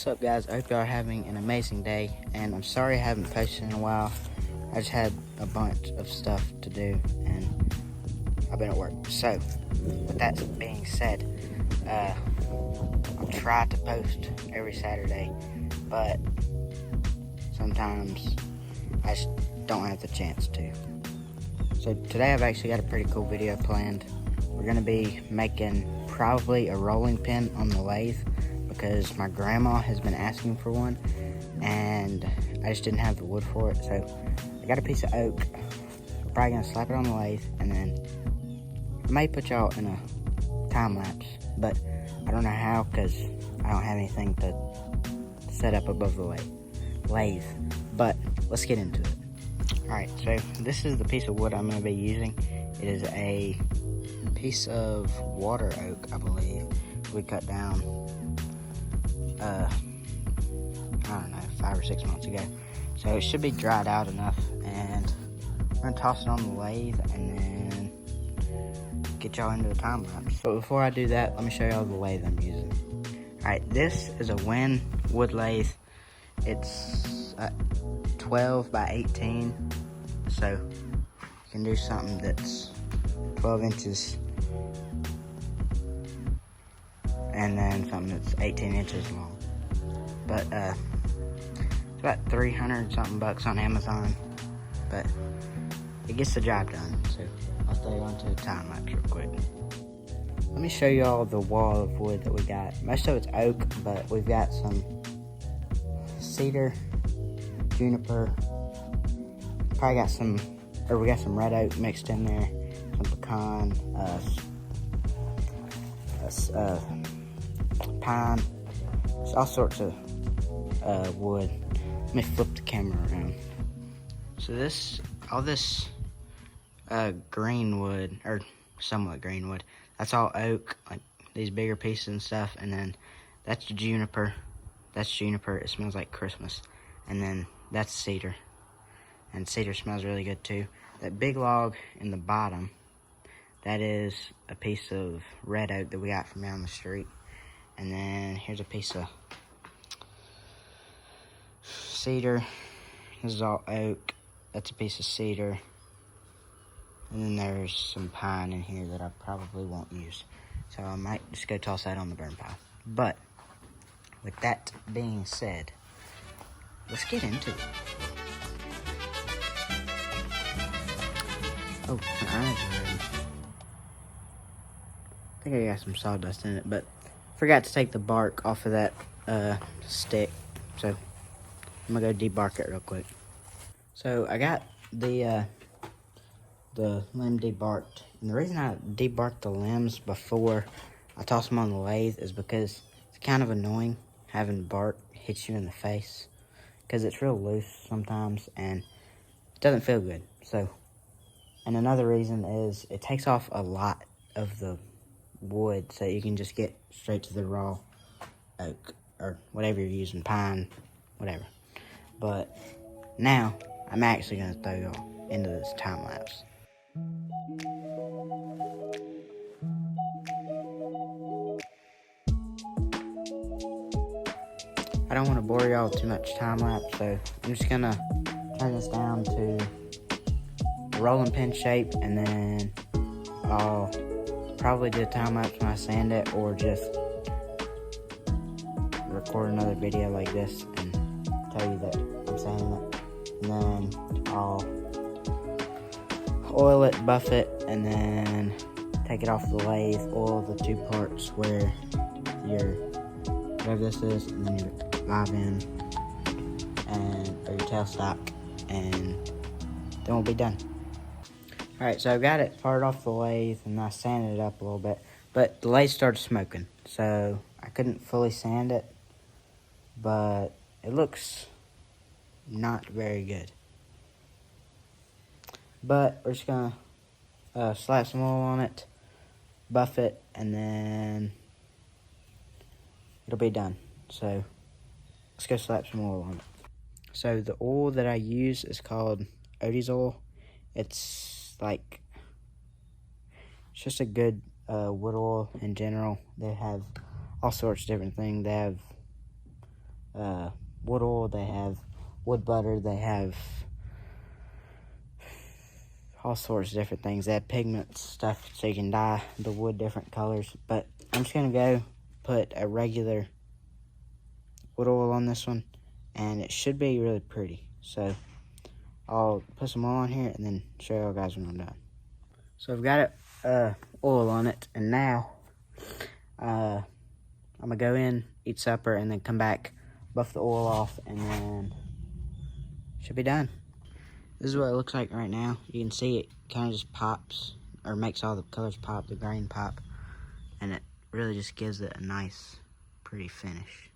What's up, guys? I hope y'all are having an amazing day, and I'm sorry I haven't posted in a while. I just had a bunch of stuff to do and I've been at work. So with that being said, I'll try to post every Saturday, but sometimes I just don't have the chance to. So today I've actually got a pretty cool video planned. We're gonna be making probably a rolling pin on the lathe because my grandma has been asking for one and I just didn't have the wood for it. So I got a piece of oak. I'm probably gonna slap it on the lathe, and then I may put y'all in a time lapse, but I don't know how because I don't have anything to set up above the lathe. But let's get into it. Alright, so this is the piece of wood I'm going to be using. It is a piece of water oak, I believe. We cut down, I don't know, 5 or 6 months ago. So it should be dried out enough, and I'm going to toss it on the lathe and then get y'all into a time lapse. But before I do that, let me show y'all the lathe I'm using. Alright, this is a Win wood lathe. It's 12 by 18, so you can do something that's 12 inches and then something that's 18 inches long. But it's about 300 something bucks on Amazon, but it gets the job done. So I'll stay on to the time lapse real quick. Let me show you all the wall of wood that we got. Most of it's oak, but we've got some cedar, juniper, probably got some, or we got some red oak mixed in there, some pecan, pine, just all sorts of wood. Let me flip the camera around. So all this green wood, or somewhat green wood, that's all oak, like these bigger pieces and stuff, and then that's juniper. That's juniper, it smells like Christmas. And then that's cedar, and cedar smells really good too. That big log in the bottom, that is a piece of red oak that we got from down the street. And then here's a piece of cedar. This is all oak. That's a piece of cedar. And then there's some pine in here that I probably won't use. So I might just go toss that on the burn pile. But with that being said, let's get into it. Oh, my eyes are ready. I think I got some sawdust in it, but forgot to take the bark off of that stick. So I'm gonna go debark it real quick. So I got the limb debarked, and the reason I debarked the limbs before I toss them on the lathe is because it's kind of annoying having bark hit you in the face, because it's real loose sometimes and it doesn't feel good. So, and another reason is it takes off a lot of the wood, so you can just get straight to the raw oak or whatever you're using, pine, whatever. But now I'm actually gonna throw y'all into this time lapse. I don't want to bore y'all too much time lapse, so I'm just gonna turn this down to rolling pin shape, and then I'll probably do a time lapse when I sand it, or just record another video like this and tell you that I'm sanding it. And then I'll oil it, buff it, and then take it off the lathe, oil the two parts where your, whatever this is, and then your live end or your tailstock, and then we'll be done. Alright, so I've got it parted off the lathe and I sanded it up a little bit, but the lathe started smoking, so I couldn't fully sand it, but it looks not very good. But we're just gonna slap some oil on it, buff it, and then it'll be done. So let's go slap some oil on it. So the oil that I use is called Odie's oil. It's just a good wood oil in general. They have all sorts of different things. They have wood oil, they have wood butter, they have all sorts of different things. They have pigments, stuff, so you can dye the wood different colors. But I'm just going to go put a regular wood oil on this one, and it should be really pretty. So I'll put some oil on here and then show you guys when I'm done. So I've got oil on it, and now I'm gonna go in, eat supper, and then come back, buff the oil off, and then should be done. This is what it looks like right now. You can see it kind of just pops, or makes all the colors pop, the grain pop, and it really just gives it a nice, pretty finish.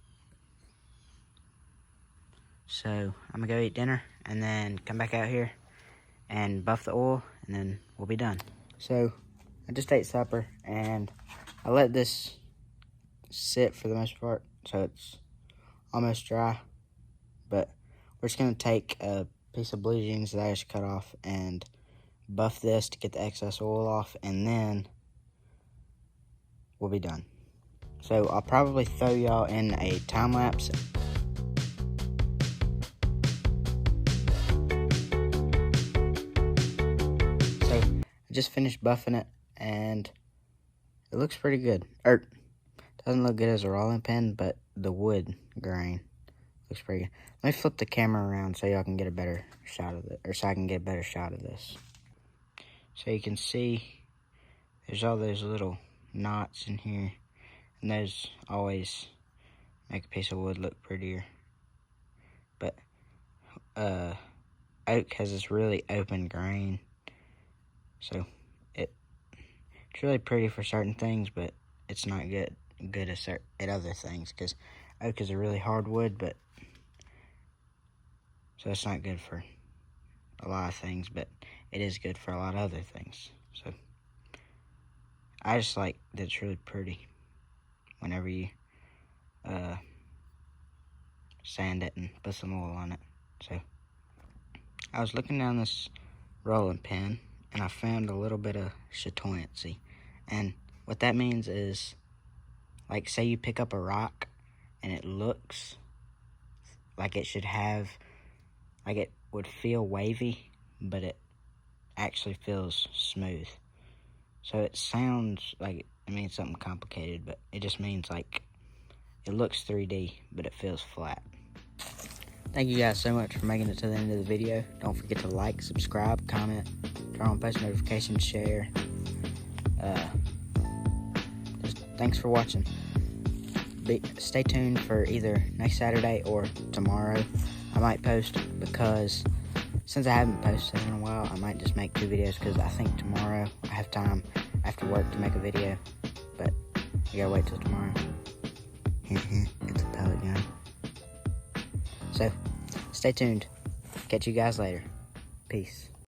So I'm gonna go eat dinner and then come back out here and buff the oil, and then we'll be done. So I just ate supper, and I let this sit for the most part, so it's almost dry. But we're just gonna take a piece of blue jeans that I just cut off and buff this to get the excess oil off, and then we'll be done. So I'll probably throw y'all in a time lapse. So I just finished buffing it, and it looks pretty good. Doesn't look good as a rolling pin, but the wood grain looks pretty good. Let me flip the camera around so y'all can get a better shot of it, or so I can get a better shot of this. So you can see there's all those little knots in here, and those always make a piece of wood look prettier. But oak has this really open grain, so it's really pretty for certain things, but it's not good at other things, because oak is a really hard wood, but so it's not good for a lot of things, but it is good for a lot of other things. So I just like that it's really pretty whenever you sand it and put some oil on it. So I was looking down this rolling pin, and I found a little bit of chatoyancy. And what that means is, like, say you pick up a rock and it looks like it should have, like it would feel wavy, but it actually feels smooth. So it sounds like it means something complicated, but it just means like it looks 3D, but it feels flat. Thank you guys so much for making it to the end of the video. Don't forget to like, subscribe, comment, turn on post notifications, share. Just thanks for watching. Stay tuned for either next Saturday or tomorrow. I might post, because since I haven't posted in a while, I might just make 2 videos, because I think tomorrow I have time after work to make a video, but you gotta wait till tomorrow. It's a pellet gun. So, stay tuned. Catch you guys later. Peace.